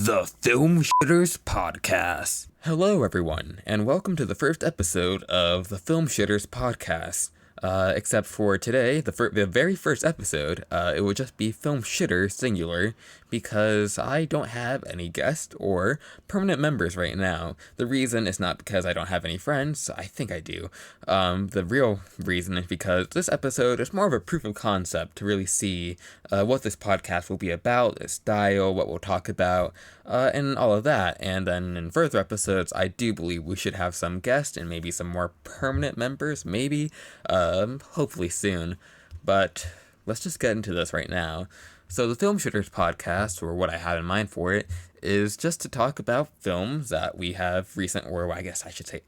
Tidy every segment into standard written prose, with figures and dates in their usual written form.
The Film Shitters Podcast. Hello, everyone, and welcome to the first episode of the Film Shitters Podcast. Except for today, the very first episode, it will just be Film Shitter singular, because I don't have any guests or permanent members right now. The reason is not because I don't have any friends, I think I do. The real reason is because this episode is more of a proof of concept to really see what this podcast will be about, its style, what we'll talk about, and all of that. And then in further episodes, I do believe we should have some guests and maybe some more permanent members, maybe, hopefully soon. But let's just get into this right now. So the Film Shitters Podcast, or what I have in mind for it, is just to talk about films that we have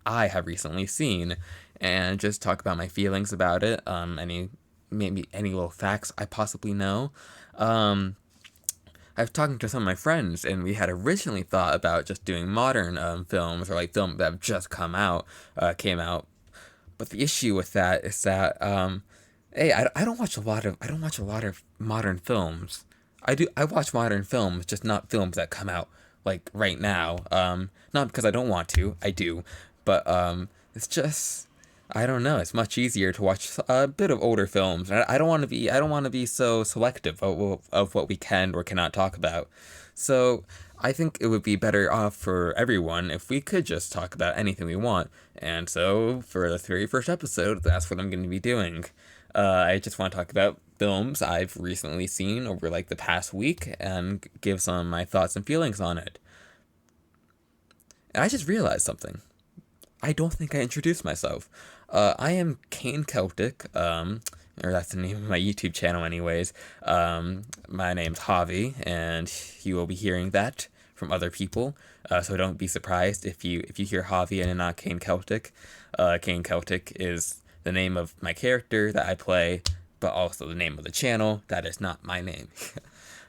I have recently seen, and just talk about my feelings about it, maybe any little facts I possibly know. I was talking to some of my friends, and we had originally thought about just doing modern films, or like films that have just came out. But the issue with that is that I don't watch a lot of modern films. I watch modern films, just not films that come out like right now. Not because I don't want to, I do, but it's just, I don't know. It's much easier to watch a bit of older films. I don't want to be so selective of what we can or cannot talk about. So I think it would be better off for everyone if we could just talk about anything we want. And so for the very first episode, that's what I'm going to be doing. I just want to talk about films I've recently seen over like the past week and give some of my thoughts and feelings on it. And I just realized something. I don't think I introduced myself. I am Cain Keltic, or that's the name of my YouTube channel anyways. My name's Javi, and you will be hearing that from other people. So don't be surprised if you hear Javi and not Cain Keltic. Cain Keltic is the name of my character that I play, but also the name of the channel. That is not my name.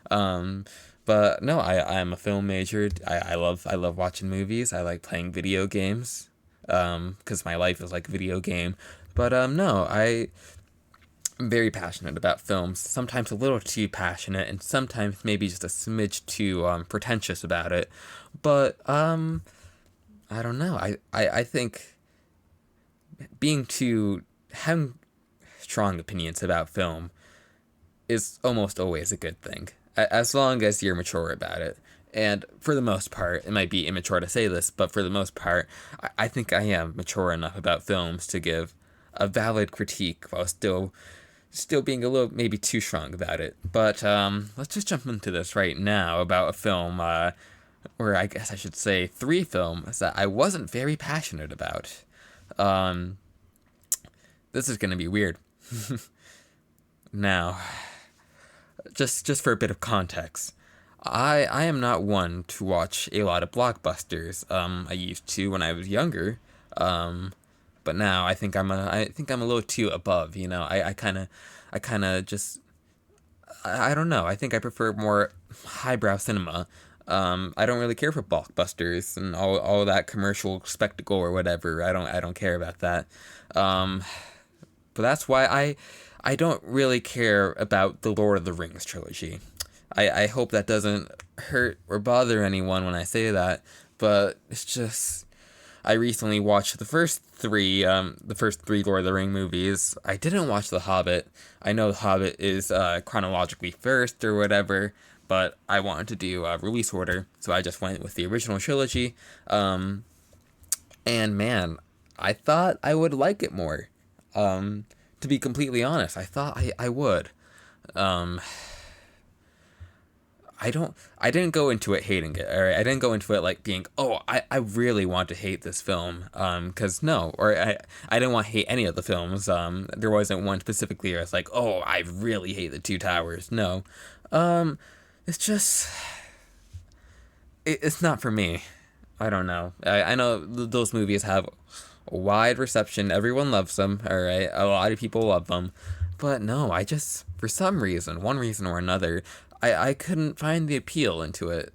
But no, I'm a film major. I love watching movies. I like playing video games. Because my life is like a video game. But no, I'm very passionate about films. Sometimes a little too passionate, and sometimes maybe just a smidge too pretentious about it. But I don't know. I think having strong opinions about film is almost always a good thing, as long as you're mature about it. And for the most part, it might be immature to say this, but for the most part, I think I am mature enough about films to give a valid critique while still being a little maybe too strong about it. But let's just jump into this right now about a film, or I guess I should say 3 films that I wasn't very passionate about. This is going to be weird. Now, just for a bit of context. I am not one to watch a lot of blockbusters. I used to when I was younger, but now I think I'm a little too above. You know, I kind of just, I don't know. I think I prefer more highbrow cinema. I don't really care for blockbusters and all that commercial spectacle or whatever. I don't care about that. But that's why I don't really care about the Lord of the Rings trilogy. I hope that doesn't hurt or bother anyone when I say that, but it's just, I recently watched the first three Lord of the Ring movies. I didn't watch The Hobbit. I know The Hobbit is chronologically first or whatever, but I wanted to do release order, so I just went with the original trilogy. And man, I thought I would like it more. To be completely honest, I thought I would. I didn't go into it hating it, alright? I didn't go into it like being, I really want to hate this film, cause no, or I didn't want to hate any of the films. There wasn't one specifically where I was like, I really hate the Two Towers. No. It's just, it's not for me. I don't know. I know those movies have a wide reception. Everyone loves them, alright? A lot of people love them. But no, I just, for some reason, one reason or another, I couldn't find the appeal into it.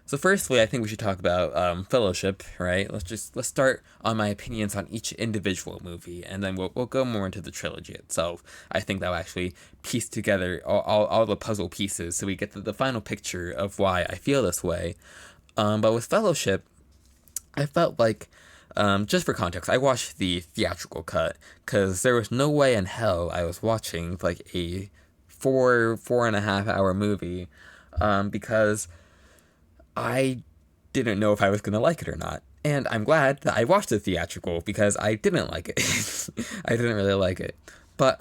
So firstly, I think we should talk about Fellowship, right? Let's start on my opinions on each individual movie, and then we'll go more into the trilogy itself. I think that'll actually piece together all the puzzle pieces, so we get the final picture of why I feel this way. But with Fellowship, I felt like, just for context, I watched the theatrical cut because there was no way in hell I was watching like a 4.5 hour movie, because I didn't know if I was gonna like it or not. And I'm glad that I watched the theatrical because I didn't like it. I didn't really like it. But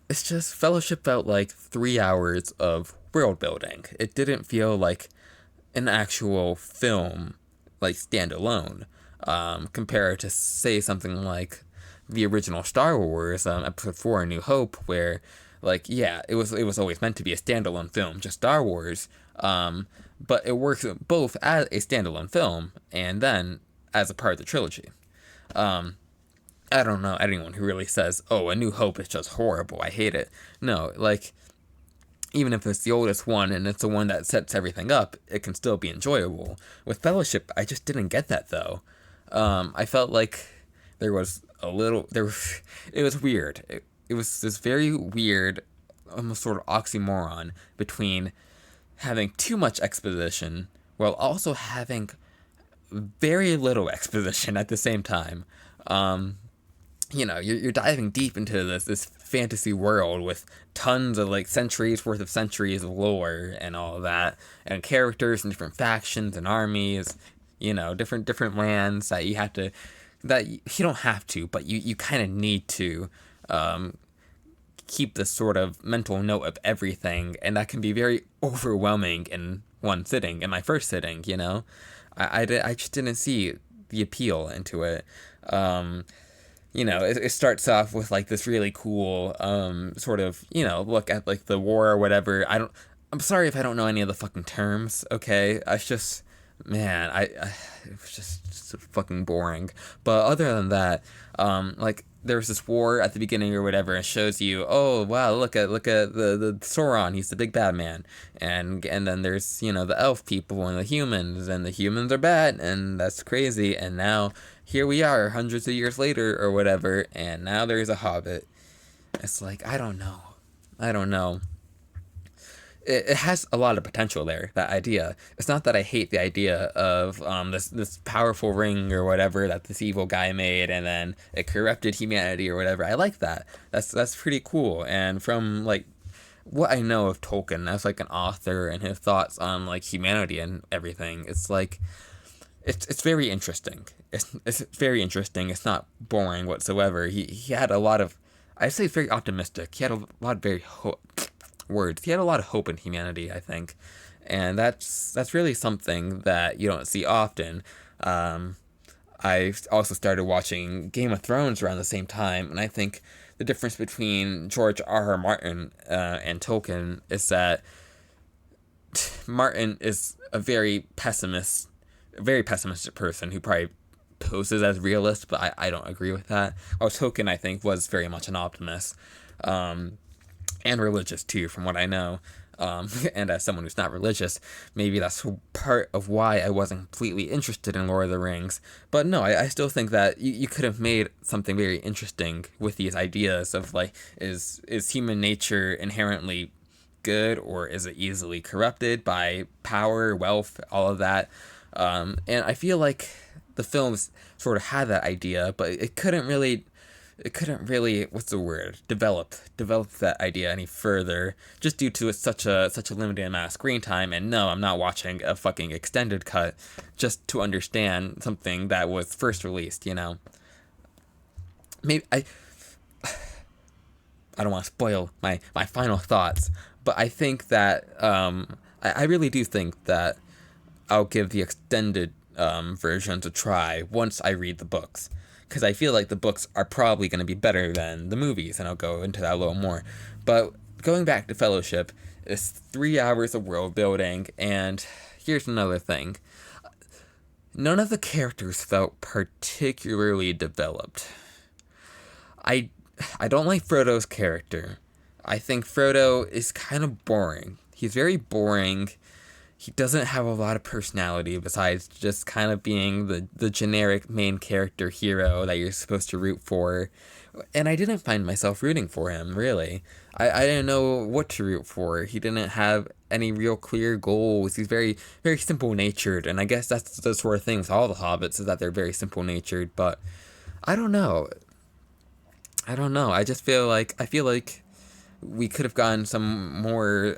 it's just Fellowship felt like 3 hours of world building. It didn't feel like an actual film, like standalone, compared to say something like the original Star Wars, Episode 4: A New Hope, where, like, yeah, it was always meant to be a standalone film, just Star Wars, but it works both as a standalone film and then as a part of the trilogy. I don't know anyone who really says, "Oh, A New Hope is just horrible. I hate it." No, like, even if it's the oldest one and it's the one that sets everything up, it can still be enjoyable. With Fellowship, I just didn't get that though. I felt like there was a little there. It was weird. It was this very weird, almost sort of oxymoron between having too much exposition while also having very little exposition at the same time. You're diving deep into this fantasy world with tons of like centuries worth of centuries of lore and all of that, and characters and different factions and armies, different lands that you don't have to, but you kind of need to keep this sort of mental note of everything, and that can be very overwhelming in one sitting. In my first sitting, I just didn't see the appeal into it. It starts off with like this really cool sort of, look at like the war or whatever. I'm sorry if I don't know any of the fucking terms, okay? It's just, man, it was just so fucking boring. But other than that, like there's this war at the beginning or whatever, and shows you, oh wow, look at the Sauron, he's the big bad man, and then there's the elf people and the humans are bad, and that's crazy, and now here we are hundreds of years later or whatever, and now there's a hobbit. It's like, I don't know. It has a lot of potential there, that idea. It's not that I hate the idea of this powerful ring or whatever that this evil guy made, and then it corrupted humanity or whatever. I like that. That's pretty cool. And from like what I know of Tolkien as like an author and his thoughts on like humanity and everything, it's like it's very interesting. It's very interesting. It's not boring whatsoever. He had a lot of, I'd say, very optimistic. He had a lot of words. He had a lot of hope in humanity, I think, and that's really something that you don't see often. I also started watching Game of Thrones around the same time, and I think the difference between George R. Martin and Tolkien is that Martin is a very pessimistic person who probably poses as realist, but I don't agree with that. While Tolkien, I think, was very much an optimist. And religious too, from what I know. And as someone who's not religious, maybe that's part of why I wasn't completely interested in Lord of the Rings. But no, I still think that you could have made something very interesting with these ideas of like, is human nature inherently good, or is it easily corrupted by power, wealth, all of that? And I feel like the films sort of had that idea, but it couldn't really, what's the word, develop that idea any further, just due to such a limited amount of screen time. And no, I'm not watching a fucking extended cut just to understand something that was first released. Maybe I don't want to spoil my final thoughts, but I think that I really do think that I'll give the extended versions a try once I read the books, because I feel like the books are probably going to be better than the movies, and I'll go into that a little more. But going back to Fellowship, it's 3 hours of world building, and here's another thing. None of the characters felt particularly developed. I don't like Frodo's character. I think Frodo is kind of boring. He's very boring. he doesn't have a lot of personality besides just kind of being the generic main character hero that you're supposed to root for. And I didn't find myself rooting for him, really. I didn't know what to root for. He didn't have any real clear goals. He's very, very simple natured. And I guess that's the sort of thing with all the hobbits, is that they're very simple natured. But I don't know. I don't know. I feel like we could have gotten some more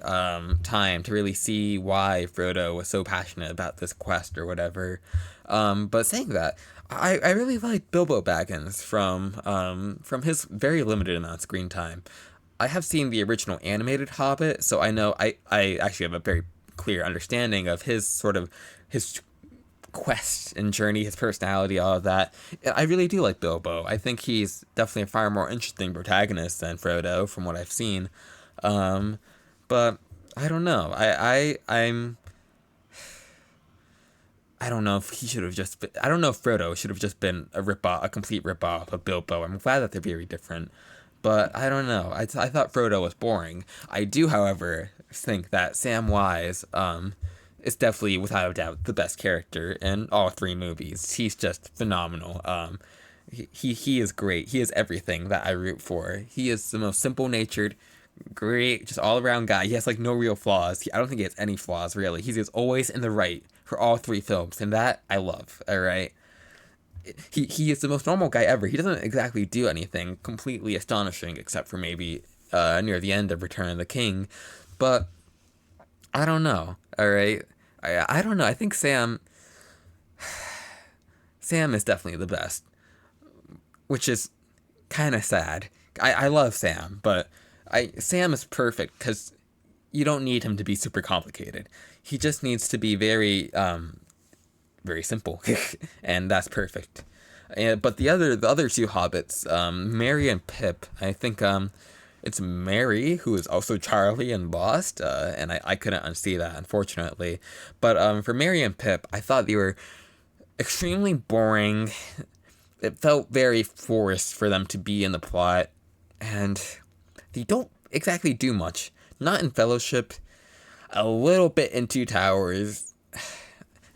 time to really see why Frodo was so passionate about this quest or whatever. But saying that, I really like Bilbo Baggins from his very limited amount of screen time. I have seen the original animated Hobbit, so I know I actually have a very clear understanding of his sort of his quest and journey, his personality, all of that. I really do like Bilbo. I think he's definitely a far more interesting protagonist than Frodo, from what I've seen. But I don't know. I don't know if he should have just been, I don't know if Frodo should have just been a complete ripoff of Bilbo. I'm glad that they're very different. But I don't know. I thought Frodo was boring. I do, however, think that Samwise is definitely, without a doubt, the best character in all three movies. He's just phenomenal. He is great. He is everything that I root for. He is the most simple-natured, great, just all-around guy. He has, like, no real flaws. I don't think he has any flaws, really. He's just always in the right for all three films, and that I love, all right? He is the most normal guy ever. He doesn't exactly do anything completely astonishing, except for maybe near the end of Return of the King. But I don't know, all right? I don't know. I think Sam is definitely the best, which is kind of sad. I love Sam, but Sam is perfect because you don't need him to be super complicated. He just needs to be very very simple, and that's perfect. But the other two hobbits, Merry and Pip, I think it's Merry, who is also Charlie in Lost, and I couldn't unsee that, unfortunately. But for Merry and Pip, I thought they were extremely boring. It felt very forced for them to be in the plot, and they don't exactly do much. Not in Fellowship, a little bit in Two Towers.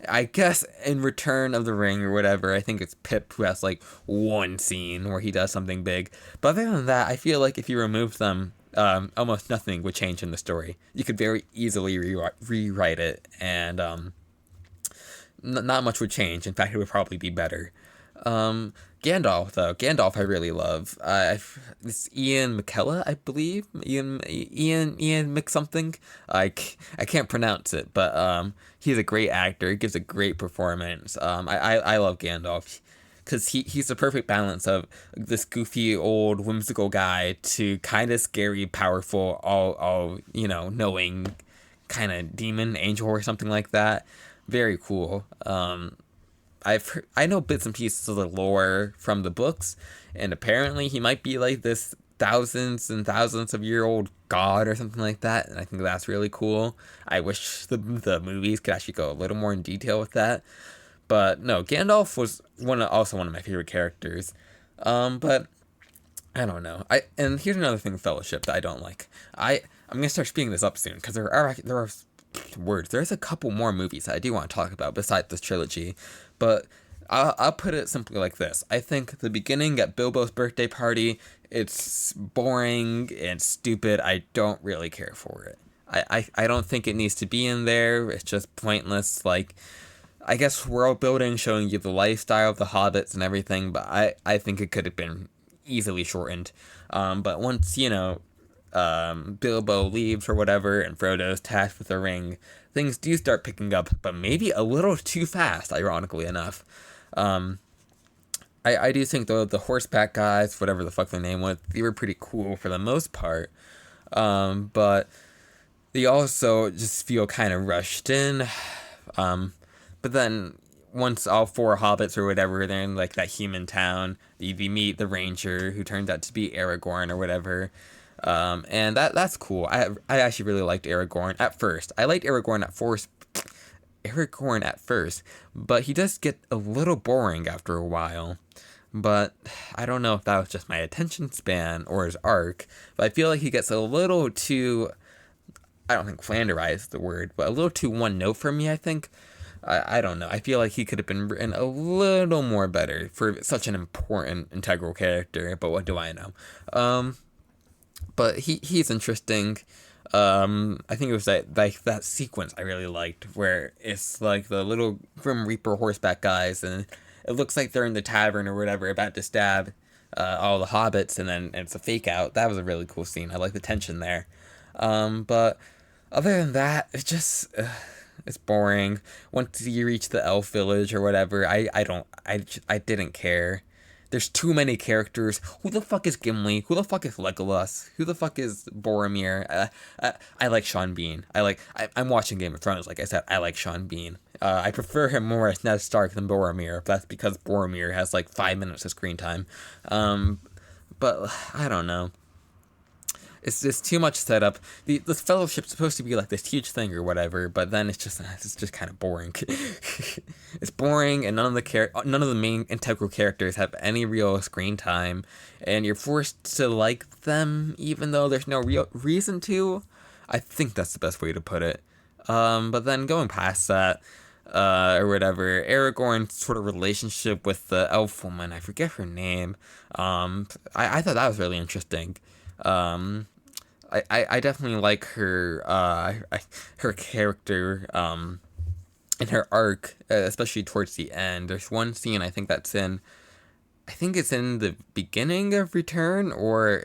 I guess in Return of the Ring or whatever, I think it's Pip who has like one scene where he does something big. But other than that, I feel like if you remove them, almost nothing would change in the story. You could very easily rewrite it, and not much would change. In fact, it would probably be better. Gandalf, though. Gandalf I really love. It's Ian McKellen, I believe. Ian McSomething. I can't pronounce it, but he's a great actor. He gives a great performance. I love Gandalf because he's the perfect balance of this goofy old whimsical guy to kind of scary, powerful, all knowing kind of demon angel or something like that. Very cool. I know bits and pieces of the lore from the books, and apparently he might be like this thousands and thousands of year old god or something like that, and I think that's really cool. I wish the movies could actually go a little more in detail with that. But no, Gandalf was also one of my favorite characters. But I don't know. And here's another thing with Fellowship that I don't like. I'm gonna start speeding this up soon because there are words. There's a couple more movies that I do want to talk about besides this trilogy, but I'll put it simply like this. I think the beginning at Bilbo's birthday party, it's boring and stupid. I don't really care for it. I don't think it needs to be in there. It's just pointless. Like, I guess world building, showing you the lifestyle of the hobbits and everything, but I think it could have been easily shortened. But once, Bilbo leaves or whatever, and Frodo's tasked with the ring, things do start picking up, but maybe a little too fast, ironically enough. I do think, though, the horseback guys, whatever the fuck their name was, they were pretty cool for the most part. But they also just feel kind of rushed in. But then once all four hobbits or whatever, they're in like that human town, they meet the ranger who turns out to be Aragorn or whatever. And that's cool. I actually really liked Aragorn at first. I liked Aragorn at first, but he does get a little boring after a while. But I don't know if that was just my attention span or his arc, but I feel like he gets a little too, I don't think flanderized is the word, but a little too one note for me, I think. I don't know. I feel like he could have been written a little more better for such an important, integral character, but what do I know? But he's interesting. I think it was that sequence I really liked, where it's like the little Grim Reaper horseback guys, and it looks like they're in the tavern or whatever, about to stab all the hobbits, and then it's a fake out. That was a really cool scene. I like the tension there. But other than that, it's boring. Once you reach the elf village or whatever, I didn't care. There's too many characters. Who the fuck is Gimli? Who the fuck is Legolas? Who the fuck is Boromir? I like Sean Bean. I'm watching Game of Thrones, like I said. I like Sean Bean. I prefer him more as Ned Stark than Boromir. That's because Boromir has like 5 minutes of screen time. But I don't know. It's just too much setup. The fellowship's supposed to be like this huge thing or whatever, but then it's just kind of boring. It's boring, and none of the main integral characters have any real screen time, and you're forced to like them even though there's no real reason to. I think that's the best way to put it. But then going past that, or whatever, Aragorn's sort of relationship with the elf woman, I forget her name. I thought that was really interesting. I definitely like her her character and her arc, especially towards the end. There's one scene I think it's in the beginning of Return, or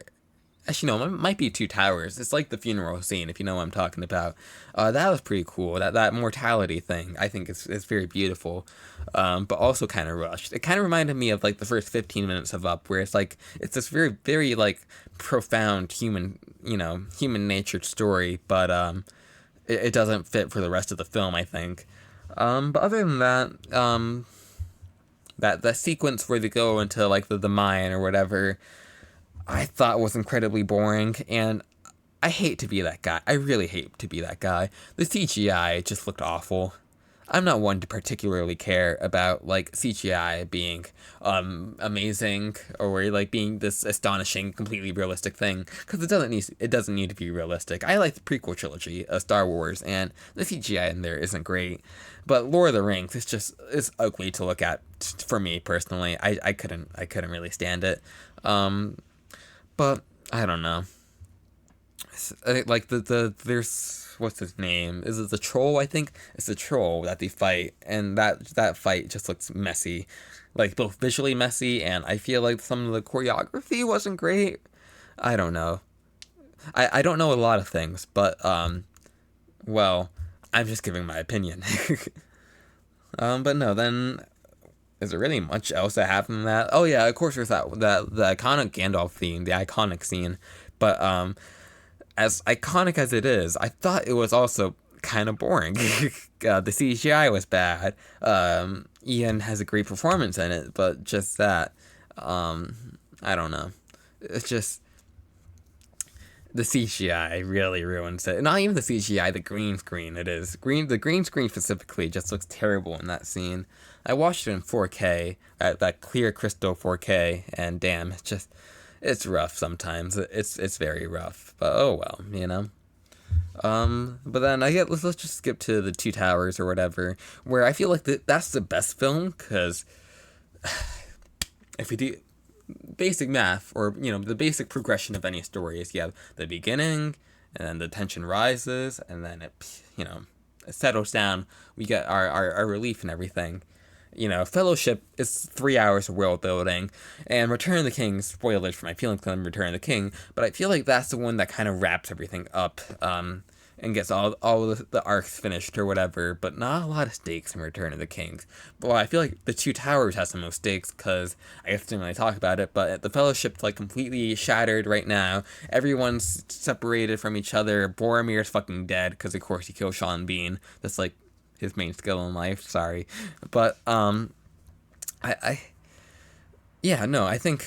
actually no, it might be Two Towers. It's like the funeral scene, if you know what I'm talking about. That was pretty cool. That mortality thing, I think is very beautiful, but also kind of rushed. It kind of reminded me of like the first 15 minutes of Up, where it's like it's this very very like profound human natured story, but it doesn't fit for the rest of the film, I think. But other than that, that sequence where they go into like the mine or whatever, I thought was incredibly boring, and I hate to be that guy. I really hate to be that guy. The CGI just looked awful. I'm not one to particularly care about like CGI being amazing, or like being this astonishing, completely realistic thing, because it doesn't need to be realistic. I like the prequel trilogy of Star Wars, and the CGI in there isn't great. But Lord of the Rings is ugly to look at for me personally. I couldn't really stand it. But I don't know. Like there's, what's his name? Is it the troll? I think it's the troll that they fight, and that fight just looks messy, like both visually messy, and I feel like some of the choreography wasn't great. I don't know. I don't know a lot of things, but well, I'm just giving my opinion. But no, then is there really much else that happened in that? Oh yeah, of course there's the iconic Gandalf theme, the iconic scene, but as iconic as it is, I thought it was also kind of boring. The CGI was bad. Ian has a great performance in it, but just that, I don't know. It's just the CGI really ruins it. Not even the CGI, the green screen. The green screen specifically just looks terrible in that scene. I watched it in 4K, at that clear crystal 4K, and damn, it's rough sometimes. It's very rough, but oh well, you know. But then let's just skip to the Two Towers or whatever, where I feel like that's the best film, because if we do basic math, or the basic progression of any story is you have the beginning, and then the tension rises, and then it settles down. We get our relief and everything. Fellowship is 3 hours of world building, and Return of the King, spoilers for my feelings on Return of the King, but I feel like that's the one that kind of wraps everything up, and gets all the arcs finished or whatever, but not a lot of stakes in Return of the King. Well, I feel like the Two Towers has the most stakes, because I guess I didn't really talk about it, but the Fellowship's like completely shattered right now. Everyone's separated from each other. Boromir's fucking dead, because of course he killed Sean Bean. That's like his main skill in life. Sorry, but I think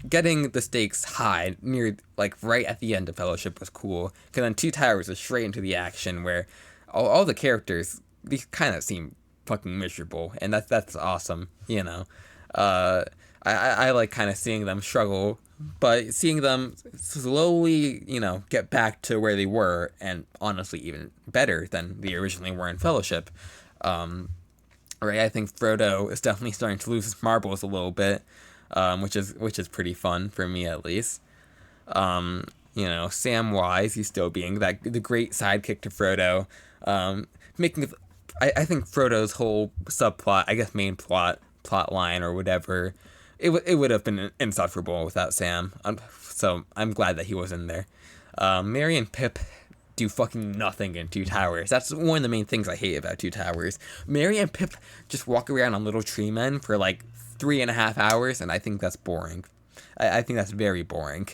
getting the stakes high near, like, right at the end of Fellowship was cool, because then Two Towers is straight into the action, where all the characters, these kind of seem fucking miserable, and that's awesome. I like kind of seeing them struggle, but seeing them slowly, get back to where they were, and honestly even better than they originally were in Fellowship. Right, I think Frodo is definitely starting to lose his marbles a little bit, which is pretty fun for me at least. Samwise, he's still being the great sidekick to Frodo, making. I think Frodo's whole subplot, I guess main plot line or whatever, it would have been insufferable without Sam. So I'm glad that he was in there. Merry and Pip do fucking nothing in Two Towers. That's one of the main things I hate about Two Towers. Merry and Pip just walk around on little tree men for like 3.5 hours, and I think that's boring. I think that's very boring.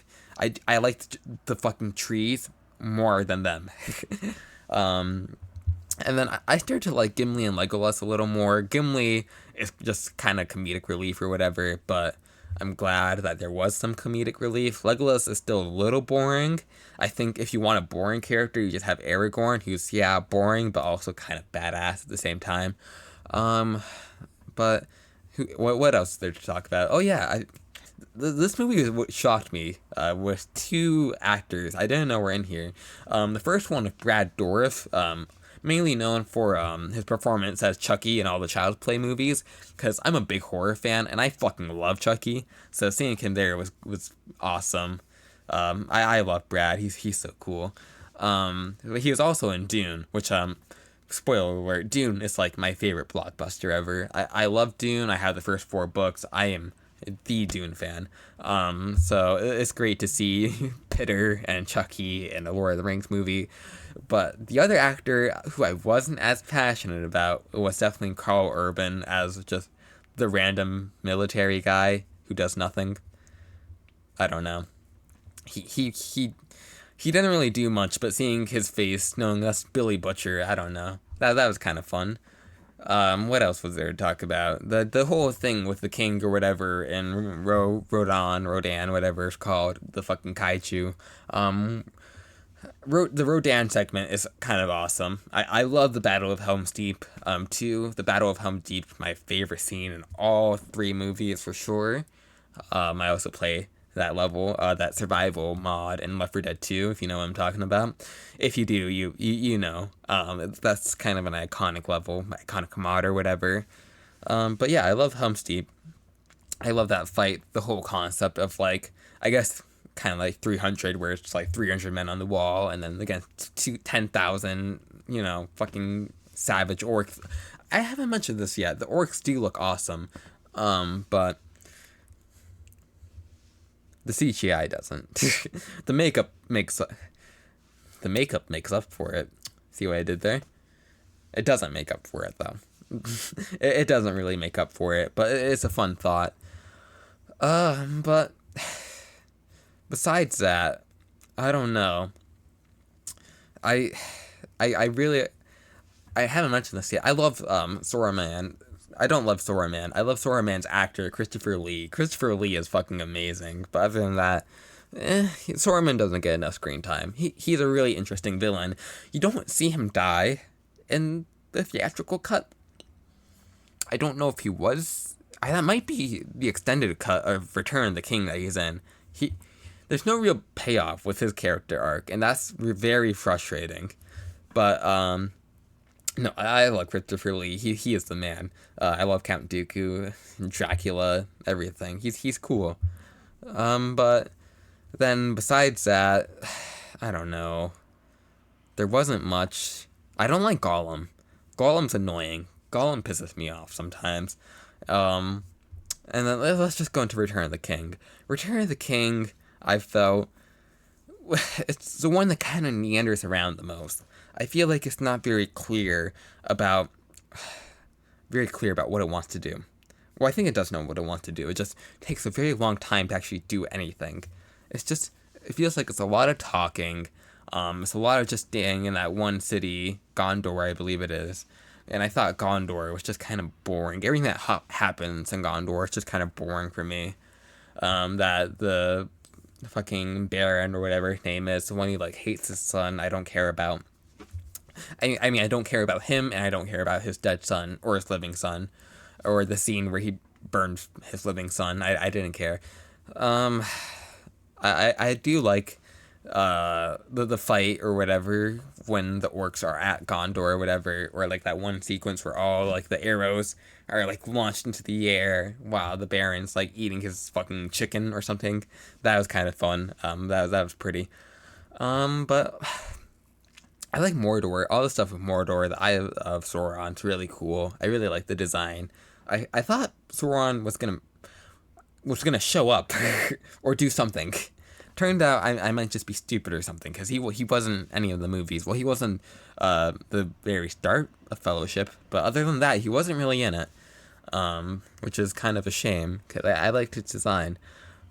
I like the fucking trees more than them. And then I started to like Gimli and Legolas a little more. Gimli is just kind of comedic relief or whatever, but I'm glad that there was some comedic relief. Legolas is still a little boring. I think if you want a boring character, you just have Aragorn, who's, boring, but also kind of badass at the same time. But what else is there to talk about? Oh, yeah, this movie is what shocked me, with two actors I didn't know were in here. The first one was Brad Dourif, mainly known for his performance as Chucky in all the Child's Play movies, because I'm a big horror fan, and I fucking love Chucky, so seeing him there was awesome. I love Brad, he's so cool. But he was also in Dune, which, spoiler alert, Dune is like my favorite blockbuster ever. I love Dune, I have the first 4 books, I am the Dune fan. So it's great to see Peter and Chucky in a Lord of the Rings movie. But the other actor who I wasn't as passionate about was definitely Carl Urban as just the random military guy who does nothing. I don't know. He didn't really do much, but seeing his face, knowing that's Billy Butcher, I don't know. That was kind of fun. What else was there to talk about? The whole thing with the king or whatever and Rodan, whatever it's called, the fucking kaiju. The Rodan segment is kind of awesome. I love the Battle of Helm's Deep, too. The Battle of Helm's Deep, my favorite scene in all 3 movies for sure. I also play that level, that survival mod in Left 4 Dead 2, if you know what I'm talking about. If you do, you know. That's kind of an iconic level, iconic mod or whatever. But yeah, I love Helm's Deep. I love that fight, the whole concept of like, I guess, kind of like 300, where it's like 300 men on the wall, and then against 10,000, fucking savage orcs. I haven't mentioned this yet. The orcs do look awesome, but the CGI doesn't. The makeup makes up for it. See what I did there? It doesn't make up for it though. It doesn't really make up for it, but it's a fun thought. But besides that, I don't know. I really, I haven't mentioned this yet. I love Saruman. I don't love Saruman. I love Saruman's actor, Christopher Lee. Christopher Lee is fucking amazing. But other than that, Saruman doesn't get enough screen time. He's a really interesting villain. You don't see him die in the theatrical cut. I don't know if he was. That might be the extended cut of Return of the King that he's in. There's no real payoff with his character arc, and that's very frustrating. But no, I love Christopher Lee. He is the man. I love Count Dooku, Dracula, everything. He's cool. But then besides that, I don't know. There wasn't much. I don't like Gollum. Gollum's annoying. Gollum pisses me off sometimes. And then let's just go into Return of the King. Return of the King, I felt, it's the one that kind of meanders around the most. I feel like it's not very clear about what it wants to do. Well, I think it does know what it wants to do. It just takes a very long time to actually do anything. It feels like it's a lot of talking. It's a lot of just staying in that one city, Gondor, I believe it is. And I thought Gondor was just kind of boring. Everything that happens in Gondor is just kind of boring for me. That the fucking Baron or whatever his name is, the one who like hates his son, I don't care about. I mean, I don't care about him, and I don't care about his dead son or his living son, or the scene where he burned his living son. I didn't care. Um, I do like the fight or whatever when the orcs are at Gondor or whatever, or like that one sequence where all like the arrows are like launched into the air while the Baron's like eating his fucking chicken or something. That was kind of fun. That was pretty. But I like Mordor. All the stuff with Mordor, the Eye of Sauron's really cool. I really like the design. I thought Sauron was gonna show up or do something. Turned out I might just be stupid or something, because he wasn't any of the movies. Well, he wasn't the very start of Fellowship, but other than that, he wasn't really in it, which is kind of a shame, because I liked his design.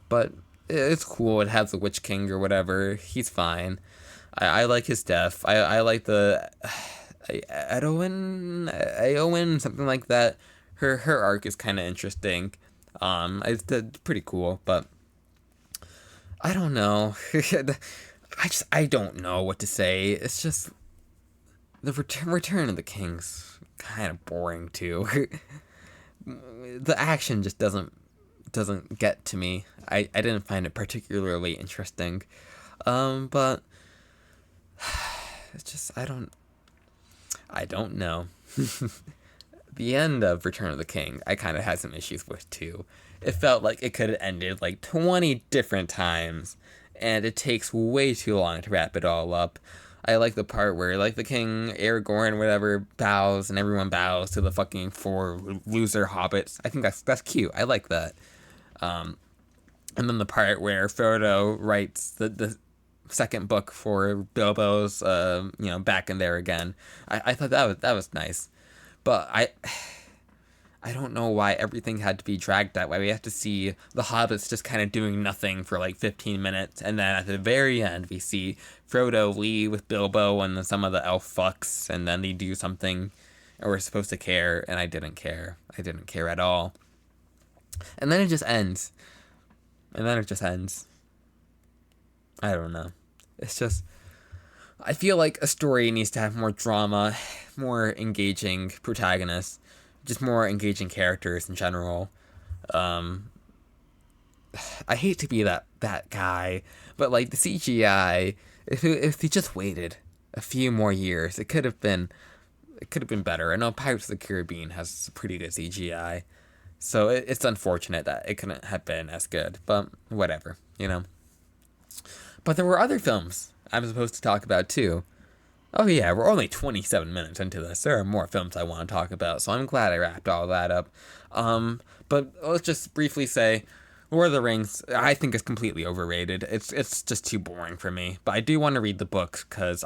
But it's cool. It has the Witch King or whatever. He's fine. I like his death. I like the Eowyn, something like that. Her arc is kind of interesting. It's pretty cool, but I don't know. I don't know what to say. It's just the Return of the King's kind of boring too. The action just doesn't get to me. I didn't find it particularly interesting. But it's just I don't know. The end of Return of the King, I kind of had some issues with too. It felt like it could have ended like 20 different times, and it takes way too long to wrap it all up. I like the part where like the king, Aragorn, whatever, bows, and everyone bows to the fucking four loser hobbits. I think that's cute. I like that. And then the part where Frodo writes the second book for Bilbo's, back in there again. I thought that was nice. But I don't know why everything had to be dragged that way. We have to see the hobbits just kind of doing nothing for like 15 minutes, and then at the very end we see Frodo leave with Bilbo and then some of the elf fucks, and then they do something, and we're supposed to care, and I didn't care. I didn't care at all. And then it just ends. I don't know. It's just, I feel like a story needs to have more drama, more engaging protagonists, just more engaging characters in general. I hate to be that guy, but like the CGI, if he just waited a few more years, it could have been better. I know Pirates of the Caribbean has pretty good CGI, so it's unfortunate that it couldn't have been as good. But whatever, But there were other films I'm supposed to talk about too. Oh yeah, we're only 27 minutes into this. There are more films I want to talk about, so I'm glad I wrapped all that up. But let's just briefly say, Lord of the Rings, I think is completely overrated. It's just too boring for me. But I do want to read the books, because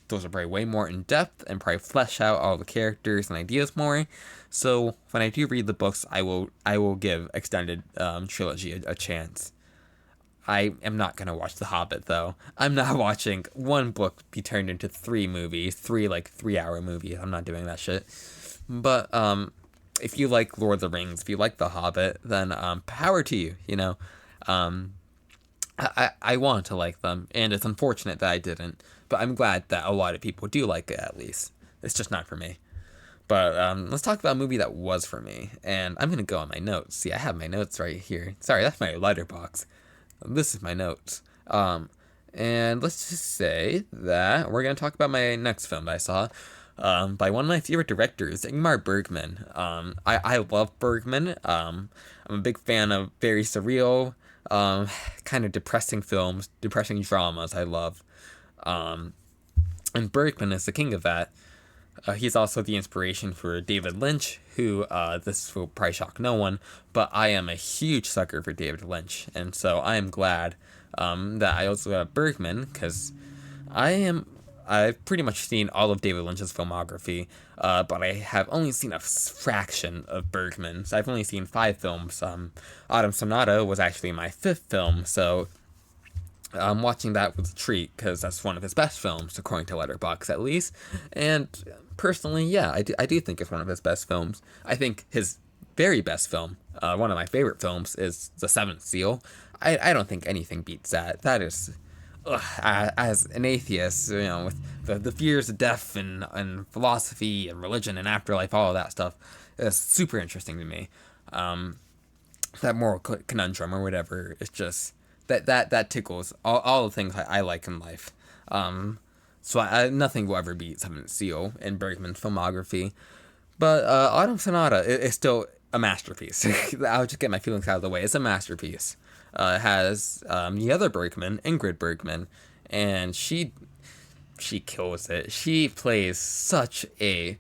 those are probably way more in depth and probably flesh out all the characters and ideas more. So when I do read the books, I will give extended trilogy a chance. I am not going to watch The Hobbit, though. I'm not watching one book be turned into 3 movies, 3 3-hour movies. I'm not doing that shit. But if you like Lord of the Rings, if you like The Hobbit, then power to you, I want to like them, and it's unfortunate that I didn't. But I'm glad that a lot of people do like it, at least. It's just not for me. But let's talk about a movie that was for me. And I'm going to go on my notes. See, I have my notes right here. Sorry, that's my letterbox. This is my notes. And let's just say that we're going to talk about my next film that I saw, by one of my favorite directors, Ingmar Bergman. I love Bergman. I'm a big fan of very surreal, kind of depressing films, depressing dramas I love. And Bergman is the king of that. He's also the inspiration for David Lynch, who, this will probably shock no one, but I am a huge sucker for David Lynch, and so I am glad that I also have Bergman, because I've pretty much seen all of David Lynch's filmography, but I have only seen a fraction of Bergman's. I've only seen 5 films. Autumn Sonata was actually my 5th film, so watching that was a treat, because that's one of his best films, according to Letterboxd at least. And personally, yeah, I do think it's one of his best films. I think his very best film, one of my favorite films, is The Seventh Seal. I don't think anything beats that. That is, as an atheist, with the fears of death and philosophy and religion and afterlife, all of that stuff is super interesting to me. that moral conundrum or whatever. It's just that tickles all the things I like in life. So nothing will ever beat Seventh Seal in Bergman's filmography. But Autumn Sonata is still a masterpiece. I'll just get my feelings out of the way. It's a masterpiece. It has the other Bergman, Ingrid Bergman, and she kills it. She plays such a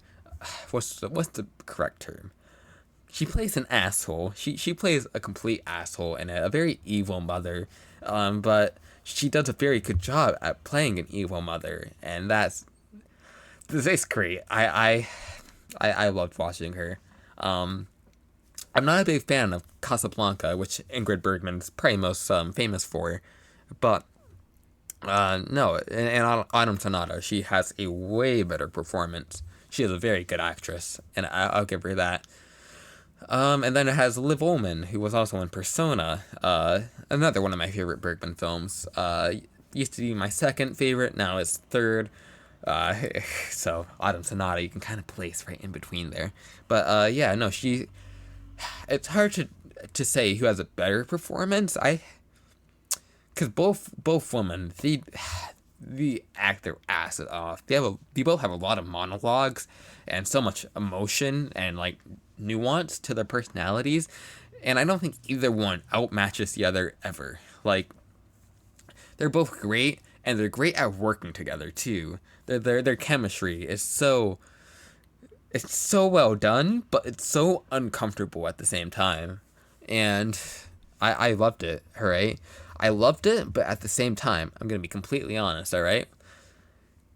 what's the correct term? She plays an asshole. She plays a complete asshole and a very evil mother. But she does a very good job at playing an evil mother, and that's great. I loved watching her. I'm not a big fan of Casablanca, which Ingrid Bergman's probably most famous for, but no, in Autumn Sonata, she has a way better performance. She is a very good actress, and I'll give her that. And then it has Liv Ullmann, who was also in Persona, another one of my favorite Bergman films. Used to be my second favorite, now it's third. So Autumn Sonata, you can kind of place right in between there. But yeah, no, it's hard to say who has a better performance. Because both women, the actor ass it off. They both have a lot of monologues and so much emotion and like nuance to their personalities, and I don't think either one outmatches the other ever. Like, they're both great, and they're great at working together too. Their chemistry is so well done, but it's so uncomfortable at the same time. And I loved it, alright? I loved it, but at the same time, I'm gonna be completely honest, alright?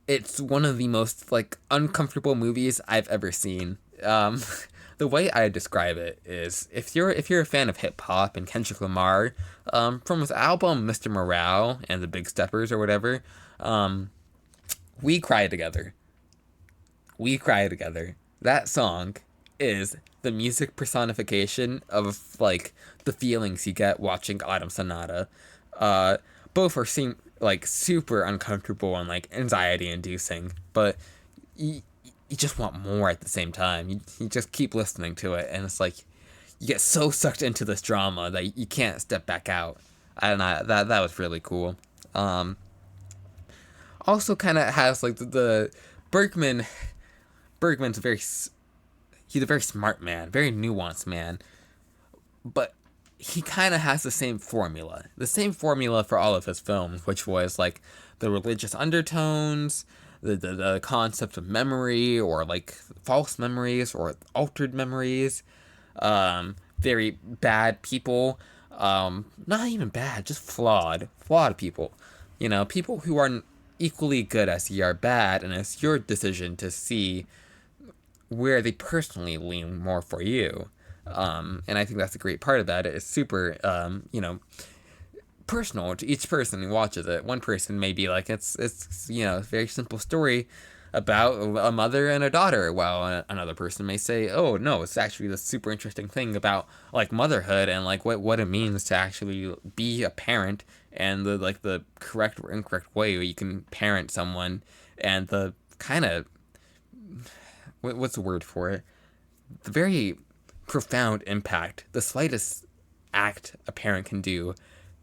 It's one of the most, like, uncomfortable movies I've ever seen. The way I describe it is, if you're a fan of hip hop and Kendrick Lamar, from his album Mr. Morale and the Big Steppers or whatever, we cry together. We cry together. That song is the music personification of like the feelings you get watching Autumn Sonata. Both are like super uncomfortable and like anxiety inducing, but you just want more at the same time. You just keep listening to it, and it's like you get so sucked into this drama that you can't step back out. And that was really cool. Also kind of has like the Bergman's he's a very smart man, very nuanced man, but he kind of has the same formula for all of his films, which was like the religious undertones, the concept of memory, or like false memories or altered memories, very bad people, not even bad, just flawed people, people who aren't equally good as you are bad, and it's your decision to see where they personally lean more for you. And I think that's a great part about it. It's super, personal to each person who watches it. One person may be like, it's a very simple story about a mother and a daughter, while another person may say, oh no, it's actually the super interesting thing about like motherhood and like what it means to actually be a parent, and the correct or incorrect way where you can parent someone, and the kind of what's the word for it? The very profound impact the slightest act a parent can do,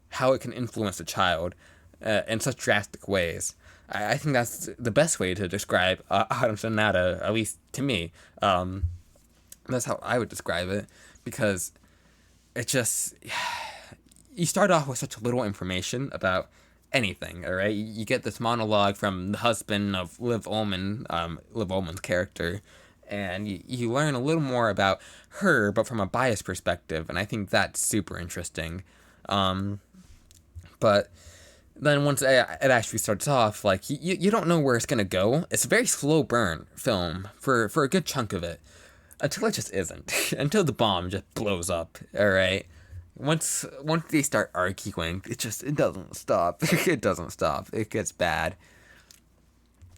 how it can influence a child in such drastic ways. I think that's the best way to describe Autumn Sonata, at least to me. That's how I would describe it, because it just, you start off with such little information about anything, all right? You get this monologue from the husband of Liv Ullmann's character, and you learn a little more about her, but from a biased perspective, and I think that's super interesting. But then once it actually starts off, like, you don't know where it's gonna go. It's a very slow burn film for a good chunk of it, until it just isn't. Until the bomb just blows up, alright? Once they start arguing, it doesn't stop. It doesn't stop. It gets bad.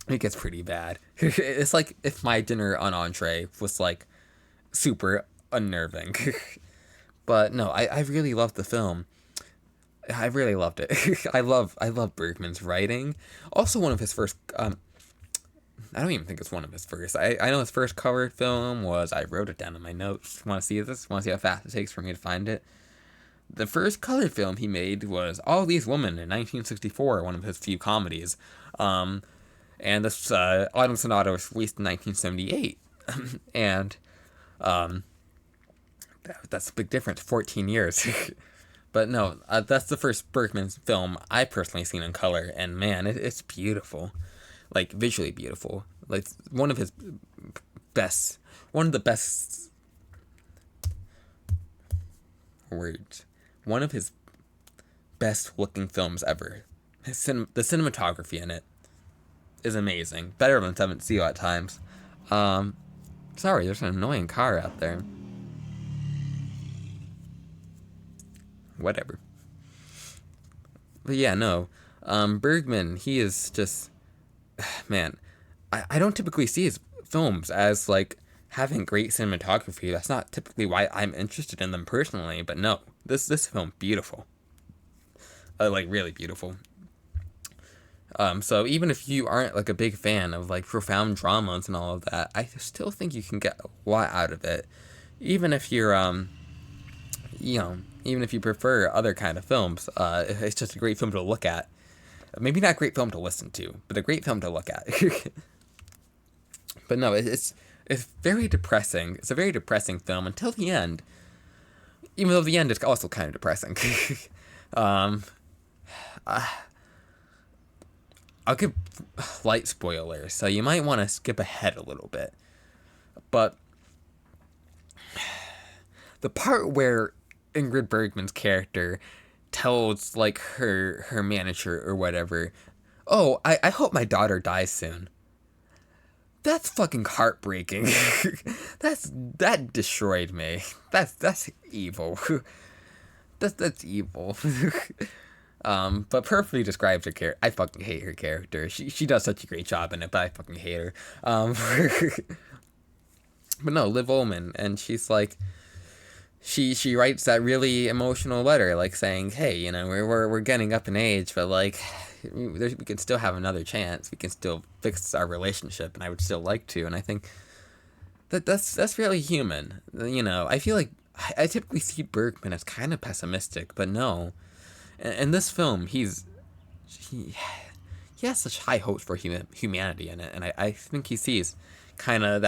It gets pretty bad. It's like if my dinner on entree was like super unnerving. But no, I really loved the film. I really loved it. I love Bergman's writing. Also, one of his first I don't even think it's one of his first. I know his first color film was, I wrote it down in my notes. Want to see this? Want to see how fast it takes for me to find it? The first color film he made was All These Women in 1964, one of his few comedies. And this Autumn Sonata was released in 1978. And that's a big difference, 14 years. But no, that's the first Bergman film I personally seen in color, and man, it's beautiful. Like, visually beautiful. Like, one of the best words. One of his best looking films ever. The cinematography in it is amazing. Better than Seventh Seal at times. Sorry, there's an annoying car out there. Whatever. But yeah, no. Bergman, he is just... Man, I don't typically see his films as, like, having great cinematography. That's not typically why I'm interested in them personally, but no. This film, beautiful. Like, really beautiful. So even if you aren't, like, a big fan of, like, profound dramas and all of that, I still think you can get a lot out of it. Even if you're, even if you prefer other kind of films, it's just a great film to look at. Maybe not a great film to listen to, but a great film to look at. But no, it's very depressing. It's a very depressing film until the end. Even though the end is also kind of depressing. I'll give light spoilers, so you might want to skip ahead a little bit. But the part where Ingrid Bergman's character tells, like, her manager or whatever, oh, I hope my daughter dies soon. That's fucking heartbreaking. That destroyed me. That's evil. That's evil. But perfectly describes her character. I fucking hate her character. She does such a great job in it, but I fucking hate her. But no, Liv Ullmann, and she's like, she writes that really emotional letter, like saying, hey, you know, we're getting up in age, but like, we can still have another chance. We can still fix our relationship, and I would still like to. And I think that's really human. You know, I feel like I typically see Bergman as kind of pessimistic, but no. In this film, he has such high hopes for humanity in it, and I think he sees kind of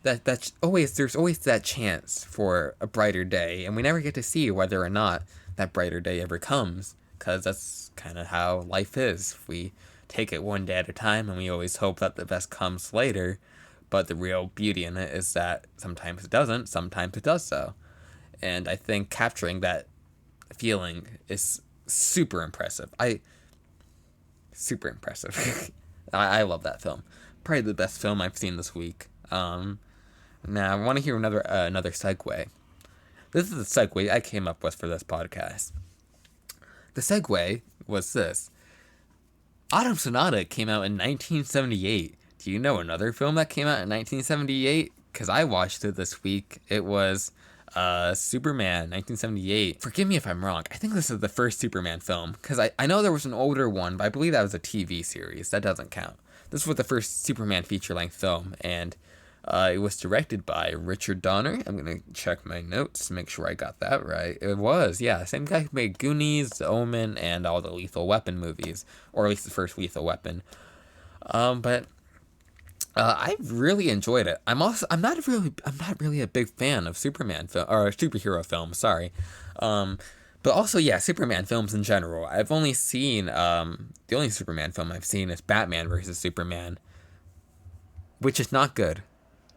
there's always that chance for a brighter day, and we never get to see whether or not that brighter day ever comes, because that's kind of how life is. We take it one day at a time, and we always hope that the best comes later, but the real beauty in it is that sometimes it doesn't, sometimes it does so. And I think capturing that feeling is super impressive. Super impressive. I love that film. Probably the best film I've seen this week. Now, I want to hear another segue. This is the segue I came up with for this podcast. The segue was this. Autumn Sonata came out in 1978. Do you know another film that came out in 1978? Because I watched it this week. It was Superman, 1978. Forgive me if I'm wrong. I think this is the first Superman film. Because I know there was an older one, but I believe that was a TV series. That doesn't count. This was the first Superman feature-length film, and it was directed by Richard Donner. I'm going to check my notes to make sure I got that right. It was, yeah, same guy who made Goonies, The Omen, and all the Lethal Weapon movies, or at least the first Lethal Weapon. But I really enjoyed it. I'm not really a big fan of Superman or superhero films. Sorry, but also, yeah, Superman films in general. I've only seen the only Superman film I've seen is Batman versus Superman, which is not good.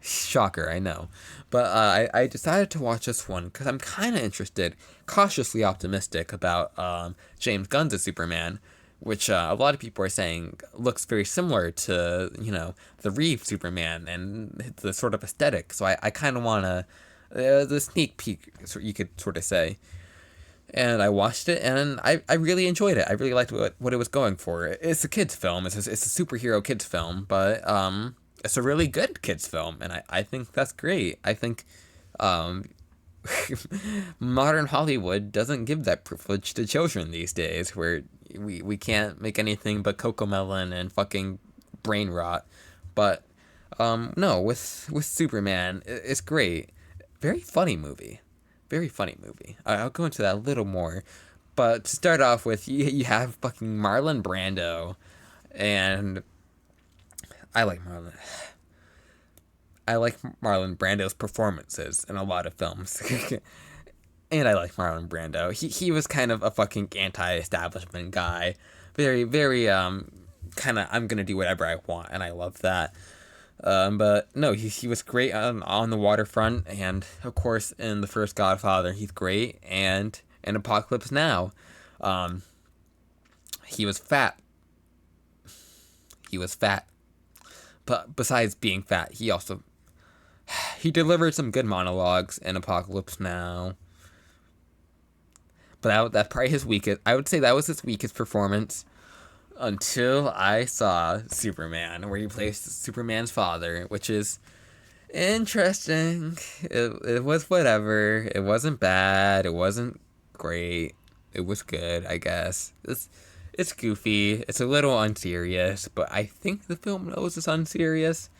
Shocker, I know. But I decided to watch this one because I'm kind of interested, cautiously optimistic about James Gunn's Superman, which a lot of people are saying looks very similar to, you know, the Reeve Superman and the sort of aesthetic. So I kind of want to, the sneak peek, you could sort of say. And I watched it, and I really enjoyed it. I really liked what it was going for. It's a kid's film. It's a superhero kid's film, but it's a really good kids film, and I think that's great. I think modern Hollywood doesn't give that privilege to children these days, where we can't make anything but Cocomelon and fucking brain rot. But no, with Superman, it's great. Very funny movie. Very funny movie. I'll go into that a little more. But to start off with, you have fucking Marlon Brando, and I like Marlon. I like Marlon Brando's performances in a lot of films. And I like Marlon Brando. He was kind of a fucking anti-establishment guy. Very, very, kind of, I'm gonna do whatever I want, and I love that. But no, he was great on the waterfront, and of course in the first Godfather he's great, and in Apocalypse Now, he was fat. He was fat. But besides being fat, he delivered some good monologues in Apocalypse Now. But that's probably his weakest. I would say that was his weakest performance until I saw Superman, where he plays Superman's father, which is interesting. It was whatever. It wasn't bad. It wasn't great. It was good, I guess. It's goofy. It's a little unserious, but I think the film knows it's unserious.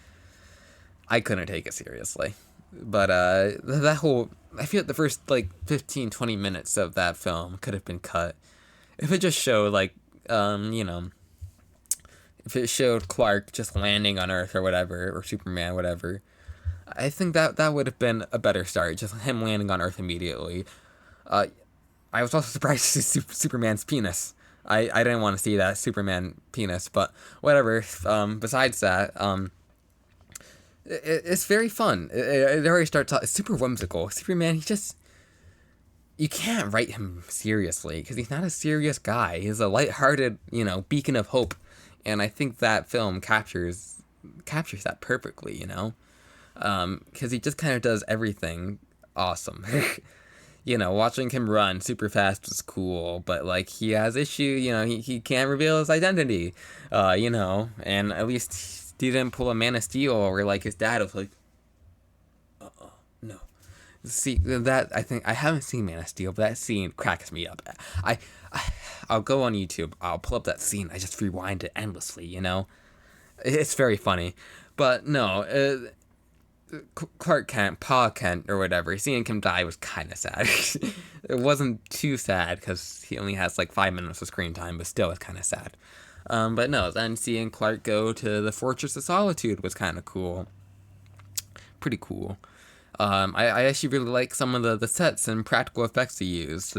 I couldn't take it seriously. But that whole, I feel like the first like 15, 20 minutes of that film could have been cut. If it just showed like, if it showed Clark just landing on Earth or whatever, or Superman, whatever, I think that would have been a better start. Just him landing on Earth immediately. I was also surprised to see Superman's penis. I didn't want to see that Superman penis, but whatever. Besides that, it's very fun. It already starts off, it's super whimsical. Superman, you can't write him seriously, because he's not a serious guy. He's a lighthearted, beacon of hope. And I think that film captures that perfectly, because he just kind of does everything awesome. Watching him run super fast was cool, but like he has issue, he can't reveal his identity, and at least he didn't pull a Man of Steel where like his dad was like, no. See, that, I think, I haven't seen Man of Steel, but that scene cracks me up. I'll go on YouTube, I'll pull up that scene, I just rewind it endlessly, It's very funny. But no, Clark Kent, Pa Kent, or whatever, seeing him die was kind of sad. It wasn't too sad, because he only has like 5 minutes of screen time, but still it's kind of sad. But no, then seeing Clark go to the Fortress of Solitude was kind of cool. Pretty cool. I actually really like some of the sets and practical effects they used.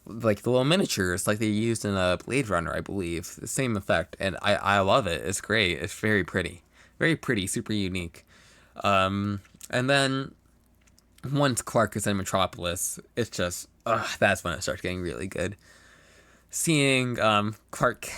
Like the little miniatures, like they used in a Blade Runner, I believe. The same effect, and I love it. It's great. It's very pretty. Very pretty, super unique. And then once Clark is in Metropolis, it's just, that's when it starts getting really good. Seeing Clark,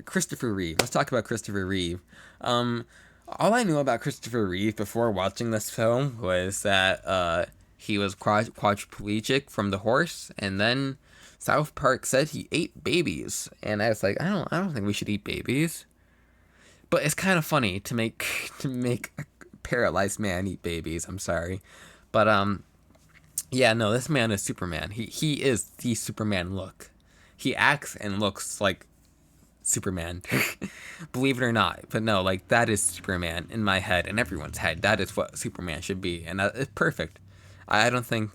Christopher Reeve. Let's talk about Christopher Reeve. All I knew about Christopher Reeve before watching this film was that he was quadriplegic from the horse, and then South Park said he ate babies, and I was like, I don't think we should eat babies. But it's kind of funny to make a paralyzed man eat babies. I'm sorry, but yeah, no, this man is Superman. He is the Superman look. He acts and looks like Superman. Believe it or not, but no, like that is Superman in my head and everyone's head. That is what Superman should be, and it's perfect. I don't think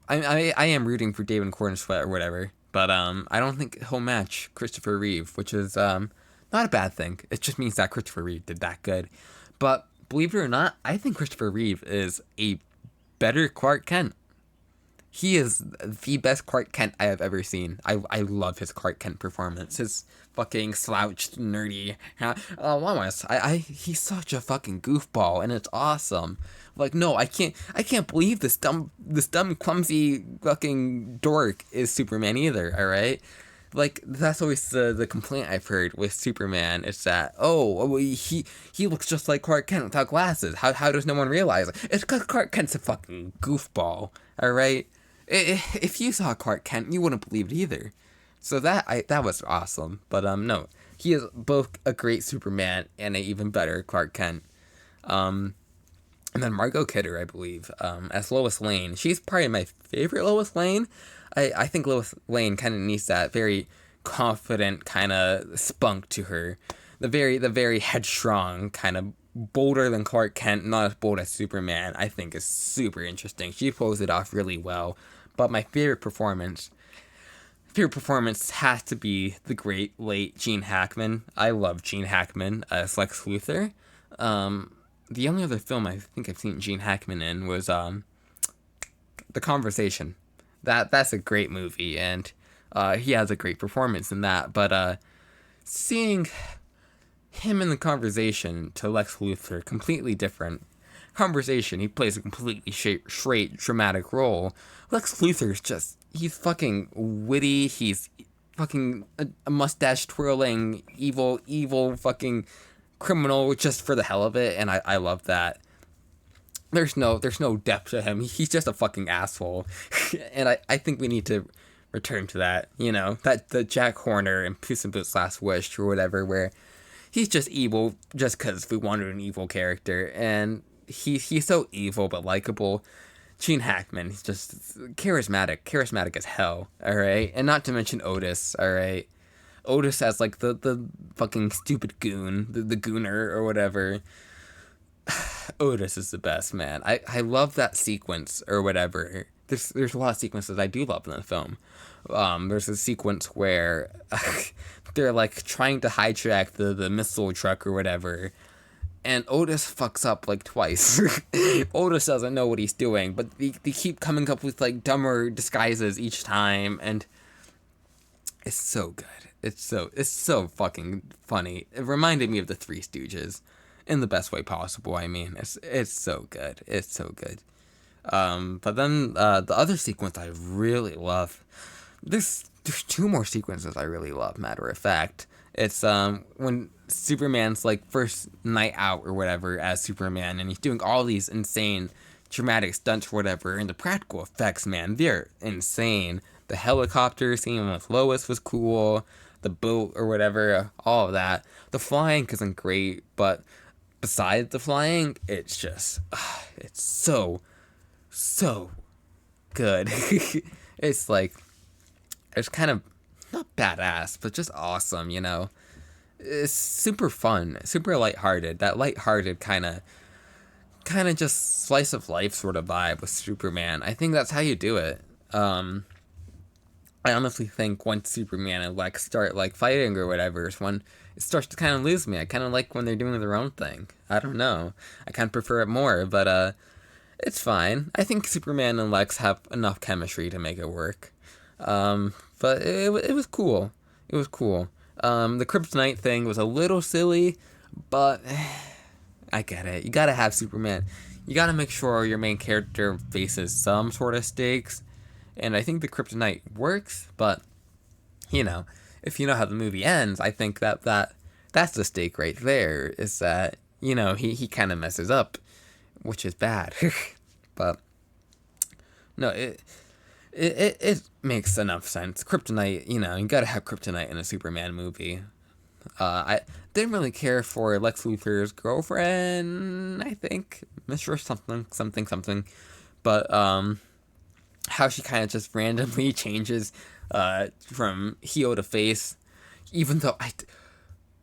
I am rooting for David Cornsweet or whatever, but I don't think he'll match Christopher Reeve, which is not a bad thing. It just means that Christopher Reeve did that good. But believe it or not, I think Christopher Reeve is a better Clark Kent. He is the best Clark Kent I have ever seen. I love his Clark Kent performance. His fucking slouched, nerdy. He's such a fucking goofball, and it's awesome. Like, no, I can't believe this dumb, clumsy fucking dork is Superman either. All right. Like, that's always the complaint I've heard with Superman. It's that, he looks just like Clark Kent without glasses. How does no one realize it? It's because Clark Kent's a fucking goofball, alright? If you saw Clark Kent, you wouldn't believe it either. So that was awesome. But, no, he is both a great Superman and an even better Clark Kent. And then Margot Kidder, I believe, as Lois Lane. She's probably my favorite Lois Lane. I think Lois Lane kind of needs that very confident kind of spunk to her the very headstrong kind of bolder than Clark Kent, not as bold as Superman, I think is super interesting. She pulls it off really well. But my favorite performance has to be the great late Gene Hackman. I love Gene Hackman as Lex Luthor. The only other film I think I've seen Gene Hackman in was The Conversation. That's a great movie, and he has a great performance in that. But seeing him in The Conversation to Lex Luthor, completely different. Conversation, he plays a completely straight, dramatic role. Lex Luthor's just, he's fucking witty, he's fucking a mustache twirling, evil fucking criminal just for the hell of it, and I love that. There's no depth to him. He's just a fucking asshole. And I think we need to return to that, that the Jack Horner and Puss in Boots Last Wish or whatever, where he's just evil just because we wanted an evil character, and he's so evil but likable. Gene Hackman, he's just charismatic as hell, alright? And not to mention Otis, alright? Otis as, like, the fucking stupid goon, the gooner or whatever. Otis is the best, man. I love that sequence or whatever. There's a lot of sequences I do love in the film. There's a sequence where they're, like, trying to hijack the missile truck or whatever, and Otis fucks up, like, twice. Otis doesn't know what he's doing, but they keep coming up with, like, dumber disguises each time, and it's so good. It's so fucking funny. It reminded me of the Three Stooges, in the best way possible, I mean. It's so good. It's so good. But then, the other sequence I really love, there's two more sequences I really love, matter of fact. It's, when Superman's, like, first night out or whatever as Superman, and he's doing all these insane dramatic stunts or whatever, and the practical effects, man, they're insane. The helicopter scene with Lois was cool, the boat or whatever, all of that. The flying isn't great, but besides the flying, it's just, it's so good. It's like, it's kind of, not badass, but just awesome, It's super fun, super lighthearted. That lighthearted kind of just slice of life sort of vibe with Superman. I think that's how you do it. I honestly think once Superman and Lex start, like, fighting or whatever is when it starts to kind of lose me. I kind of like when they're doing their own thing. I don't know. I kind of prefer it more, but it's fine. I think Superman and Lex have enough chemistry to make it work. But it was cool. It was cool. The Kryptonite thing was a little silly, but I get it. You gotta have Superman. You gotta make sure your main character faces some sort of stakes. And I think the Kryptonite works, but, if you know how the movie ends, I think that's the stake right there, is that, he kind of messes up, which is bad. But, no, it makes enough sense. Kryptonite, you gotta have Kryptonite in a Superman movie. I didn't really care for Lex Luthor's girlfriend, I think. Mistress something. But, how she kind of just randomly changes from heel to face, even though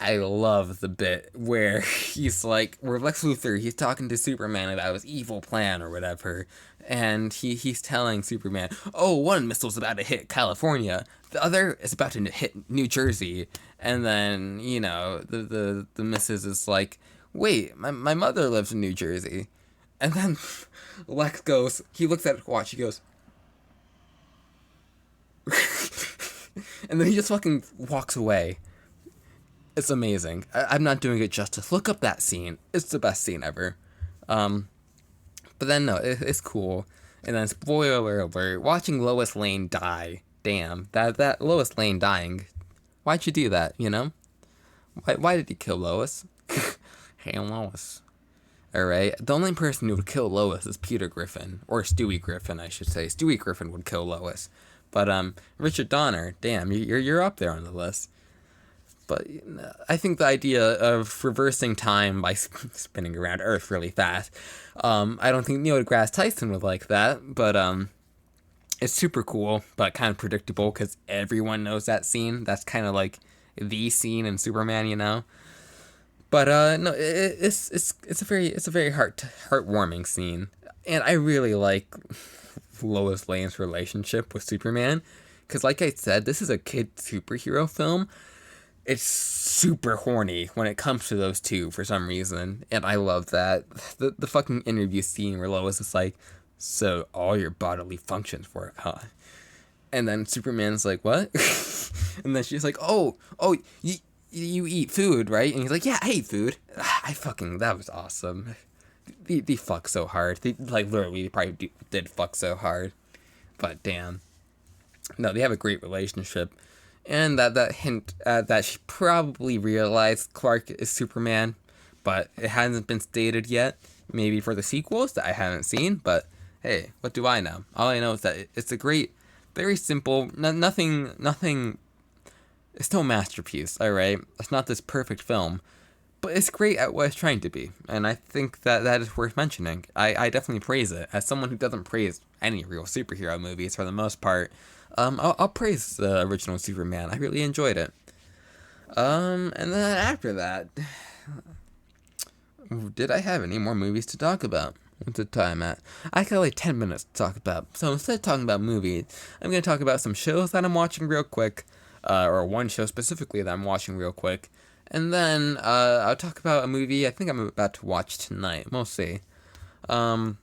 I love the bit where where Lex Luthor, he's talking to Superman about his evil plan or whatever, and he's telling Superman, oh, one missile's about to hit California, the other is about to hit New Jersey, and then, the missus is like, wait, my mother lives in New Jersey, and then Lex goes, he looks at his watch, he goes, and then he just fucking walks away. It's amazing. I'm not doing it justice. Look up that scene. It's the best scene ever. But then, no, it's cool. And then, spoiler alert, watching Lois Lane die. Damn, that Lois Lane dying. Why'd you do that, Why did you kill Lois? Hey, Lois. Alright, the only person who would kill Lois is Peter Griffin. Or Stewie Griffin, I should say. Stewie Griffin would kill Lois. But, Richard Donner, damn, you're up there on the list. But I think the idea of reversing time by spinning around Earth really fast, I don't think Neil deGrasse Tyson would like that, but it's super cool, but kind of predictable, because everyone knows that scene. That's kind of like the scene in Superman, But no, it's a very heartwarming scene, and I really like Lois Lane's relationship with Superman, because like I said, this is a kid superhero film. It's super horny when it comes to those two for some reason, and I love that. The fucking interview scene where Lois is like, "So all your bodily functions work, huh?" And then Superman's like, "What?" And then she's like, "Oh, you eat food, right?" And he's like, "Yeah, I eat food." That was awesome. They fuck so hard. They, like, literally, they probably did fuck so hard. But damn. No, they have a great relationship. And that hint that she probably realized Clark is Superman, but it hasn't been stated yet. Maybe for the sequels that I haven't seen, but hey, what do I know? All I know is that it's a great, very simple, nothing. It's no masterpiece, all right. It's not this perfect film, but it's great at what it's trying to be, and I think that is worth mentioning. I definitely praise it. As someone who doesn't praise any real superhero movies for the most part, I'll praise the original Superman. I really enjoyed it. And then after that, did I have any more movies to talk about? What's the time at? I got like 10 minutes to talk about. So instead of talking about movies, I'm going to talk about some shows that I'm watching real quick, or one show specifically that I'm watching real quick. And then I'll talk about a movie I think I'm about to watch tonight. We'll see. So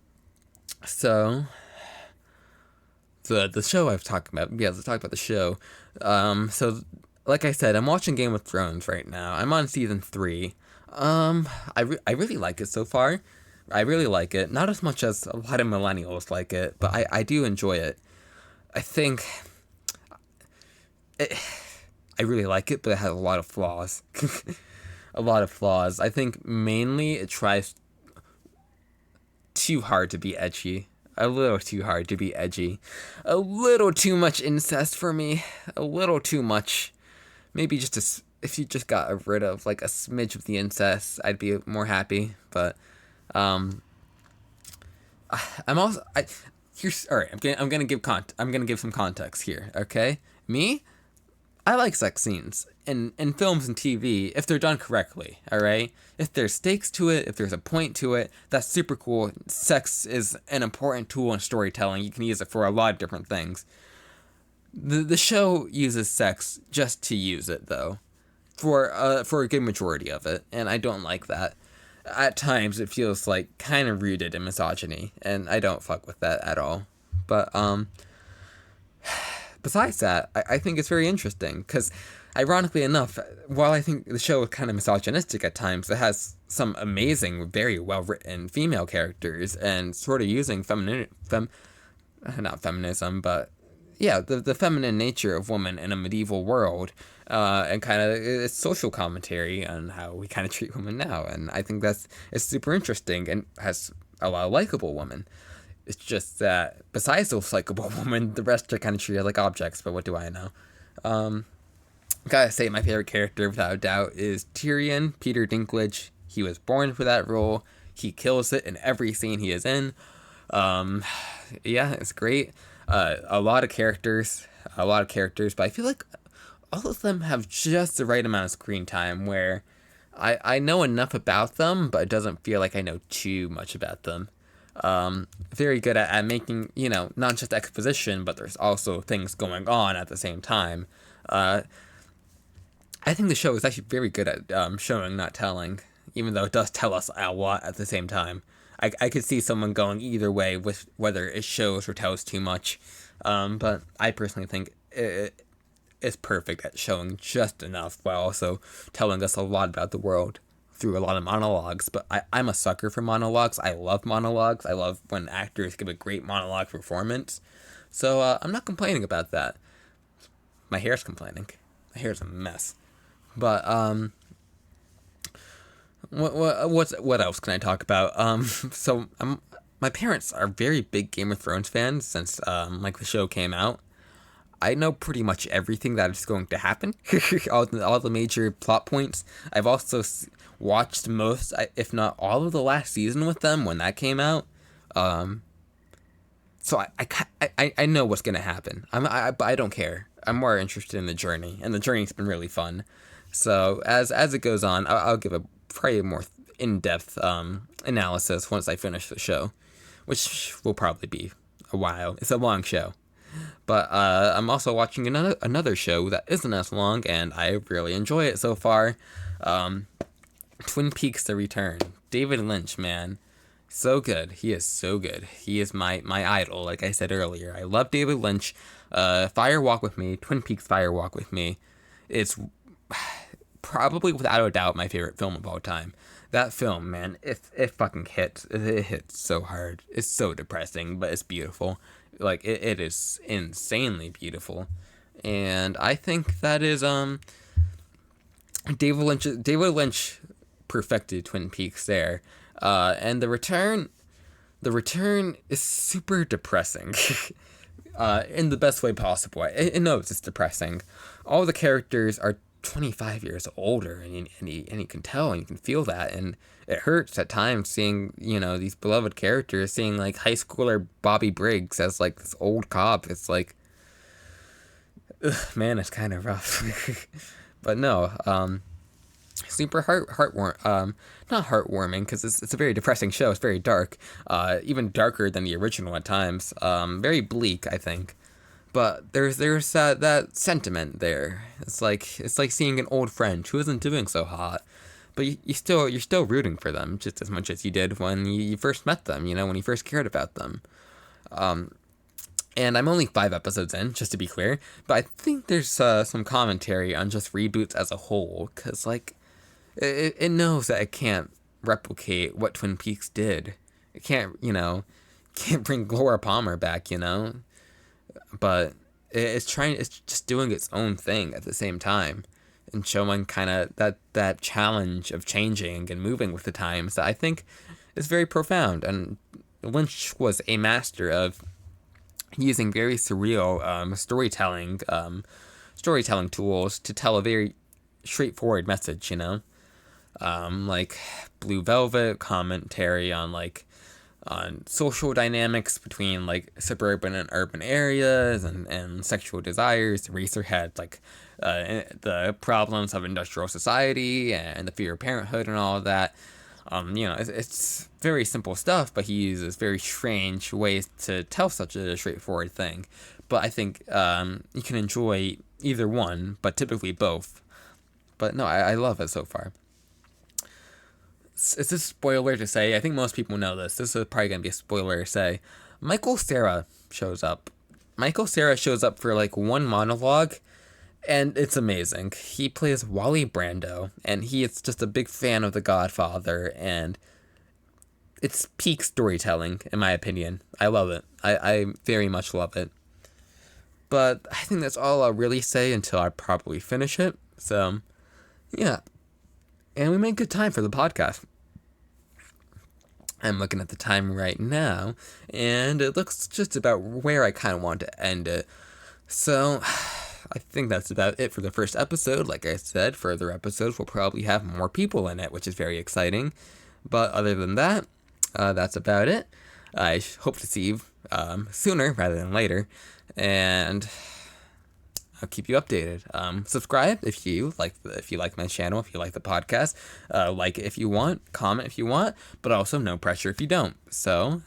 the show I've talked about. Yeah, let's talk about the show. So like I said, I'm watching Game of Thrones right now. I'm on season 3. I really like it so far. I really like it. Not as much as a lot of millennials like it, but I do enjoy it. I think it, I really like it, but it has a lot of flaws. A lot of flaws. I think mainly it tries too hard to be edgy. A little too hard to be edgy. A little too much incest for me. A little too much. Maybe just if you just got rid of like a smidge of the incest, I'd be more happy. But I'm also here's all right. I'm gonna give some context here. Okay, me, I like sex scenes in films and TV if they're done correctly, alright? If there's stakes to it, if there's a point to it, that's super cool. Sex is an important tool in storytelling. You can use it for a lot of different things. The show uses sex just to use it, though, for a good majority of it, and I don't like that. At times, it feels like kind of rooted in misogyny, and I don't fuck with that at all. But besides that, I think it's very interesting because, ironically enough, while I think the show is kind of misogynistic at times, it has some amazing, very well written female characters and sort of using not feminism, but yeah, the feminine nature of women in a medieval world, and kind of it's social commentary on how we kind of treat women now, and I think it's super interesting and has a lot of likable women. It's just that besides those likable women, the rest are kind of treated like objects, but what do I know? Gotta say, my favorite character, without a doubt, is Tyrion, Peter Dinklage. He was born for that role. He kills it in every scene he is in. Yeah, it's great. A lot of characters, but I feel like all of them have just the right amount of screen time where I know enough about them, but it doesn't feel like I know too much about them. Very good at making, not just exposition, but there's also things going on at the same time. I think the show is actually very good at showing, not telling, even though it does tell us a lot at the same time. I could see someone going either way with whether it shows or tells too much, but I personally think it is perfect at showing just enough while also telling us a lot about the world through a lot of monologues. But I'm a sucker for monologues. I love monologues. I love when actors give a great monologue performance. So I'm not complaining about that. My hair's complaining. My hair's a mess. But what else can I talk about? So my parents are very big Game of Thrones fans since like the show came out. I know pretty much everything that is going to happen, all the major plot points. I've also watched most, if not all, of the last season with them when that came out. So I know what's gonna happen. But I don't care. I'm more interested in the journey, and the journey's been really fun. So as it goes on, I'll give a probably a more in-depth analysis once I finish the show, which will probably be a while. It's a long show. But I'm also watching another show that isn't as long, and I really enjoy it so far. Twin Peaks: The Return. David Lynch, man. So good. He is so good. He is my idol, like I said earlier. I love David Lynch. Fire Walk with Me, Twin Peaks Fire Walk with Me. It's probably, without a doubt, my favorite film of all time. That film, man, it fucking hits. It hits so hard. It's so depressing, but it's beautiful. Like, it is insanely beautiful. And I think that is, David Lynch perfected Twin Peaks there. And The Return is super depressing. In the best way possible. It knows it's depressing. All the characters are 25 years older, and you can tell, and you can feel that, and it hurts at times seeing, these beloved characters, seeing, like, high schooler Bobby Briggs as, like, this old cop. It's like, ugh, man, it's kind of rough. But no, super not heartwarming, because it's a very depressing show. It's very dark, even darker than the original at times. Very bleak, I think. But there's that sentiment there. It's like seeing an old friend who isn't doing so hot, but you're still rooting for them just as much as you did when you first met them. When you first cared about them. And I'm only 5 episodes in, just to be clear. But I think there's some commentary on just reboots as a whole, because like it knows that it can't replicate what Twin Peaks did. It can't bring Laura Palmer back, but it's just doing its own thing at the same time, and showing kind of that challenge of changing and moving with the times that I think is very profound. And Lynch was a master of using very surreal storytelling tools to tell a very straightforward message, like Blue Velvet commentary on social dynamics between like suburban and urban areas, and sexual desires. Eraserhead, like the problems of industrial society and the fear of parenthood and all of that. It's very simple stuff, but he uses very strange ways to tell such a straightforward thing. But I think you can enjoy either one, but typically both. But no, I love it so far. Is this a spoiler to say? I think most people know this. This is probably going to be a spoiler to say. Michael Cera shows up. Michael Cera shows up for like one monologue, and it's amazing. He plays Wally Brando, and he is just a big fan of The Godfather, and it's peak storytelling, in my opinion. I love it. I very much love it. But I think that's all I'll really say until I probably finish it. So, yeah. And we made good time for the podcast. I'm looking at the time right now, and it looks just about where I kind of want to end it. So, I think that's about it for the first episode. Like I said, further episodes will probably have more people in it, which is very exciting. But other than that, that's about it. I hope to see you sooner rather than later, and I'll keep you updated. Subscribe if you like my channel, if you like the podcast. Like it if you want, comment if you want, but also no pressure if you don't. So,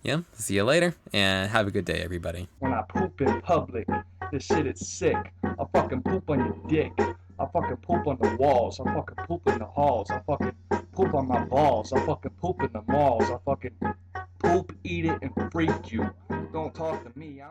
yeah, see you later, and have a good day, everybody. When I poop in public, this shit is sick. I fucking poop on your dick. I fucking poop on the walls. I fucking poop in the halls. I fucking poop on my balls. I fucking poop in the malls. I fucking poop, eat it, and freak you. Don't talk to me.